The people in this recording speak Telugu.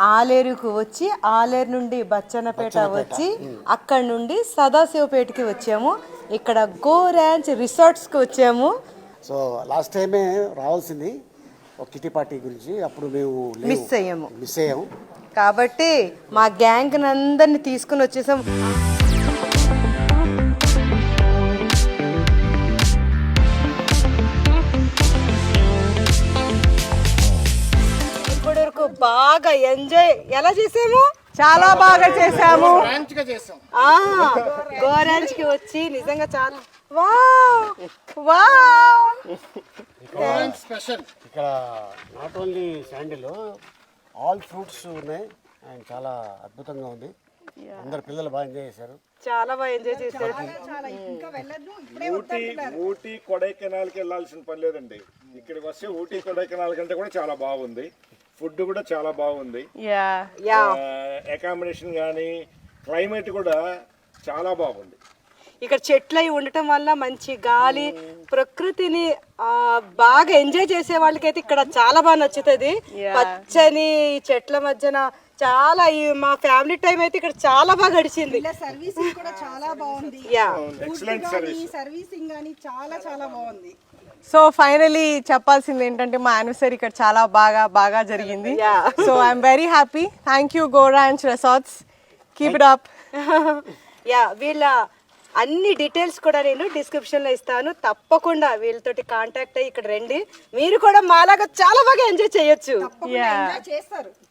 ఆలేరుకు వచ్చి ఆలేరు నుండి బచ్చన్నపేట వచ్చి అక్కడ నుండి సదాశివపేటకి వచ్చాము. ఇక్కడ గో ర్యాంచ్ రిసార్ట్స్కి వచ్చాము. సో లాస్ట్ టైమే రావాల్సింది ఒక కిటీ పార్టీ గురించి, అప్పుడు మేము మిస్ అయ్యాము. కాబట్టి మా గ్యాంగ్ అందరిని తీసుకుని వచ్చేసాం. ఇప్పటి వరకు బాగా ఎంజాయ్ ఎలా చేసాము? చాలా బాగా చేసాము. గోరాంచ్ కి వచ్చి నిజంగా చాలా వావ్ స్పెషల్. ఇక్కడ not only sandal, all fruits ఉన్నాయి అండ్ చాలా అద్భుతంగా ఉంది. అందరు పిల్లలు బాగా ఎంజాయ్ చేశారు. చాలా బాగా ఎంజాయ్ చేశారు. ఊటీ కొడైకెనాల్కి వెళ్ళాల్సిన పని లేదండి. ఇక్కడికి వస్తే ఊటీ కొడైకెనాల్ కంటే కూడా చాలా బాగుంది. ఫుడ్ కూడా చాలా బాగుంది. అకామిడేషన్ కానీ క్లైమేట్ కూడా చాలా బాగుంది. ఇక్కడ చెట్లు అయి ఉండటం వల్ల మంచి గాలి, ప్రకృతిని బాగా ఎంజాయ్ చేసే వాళ్ళకైతే ఇక్కడ చాలా బాగా నచ్చుతుంది. పచ్చని చెట్ల మధ్యన చాలా మా ఫ్యామిలీ టైం అయితే ఇక్కడ చాలా బాగా గడిచింది. సర్వీసింగ్ కూడా చాలా బాగుంది. సర్వీసింగ్ గానీ చాలా చాలా బాగుంది. సో ఫైనలీ చెప్పాల్సింది ఏంటంటే మా యానివర్సరీ ఇక్కడ చాలా బాగా జరిగింది. So I'm very happy. Thank you go ranch resorts, keep it up. వీళ్ళ అన్ని డీటెయిల్స్ కూడా నేను డిస్క్రిప్షన్ లో ఇస్తాను. తప్పకుండా వీళ్ళతోటి కాంటాక్ట్ అయ్యి ఇక్కడ రండి. మీరు కూడా మాలాగా చాలా బాగా ఎంజాయ్ చేయొచ్చు. చేస్తారు.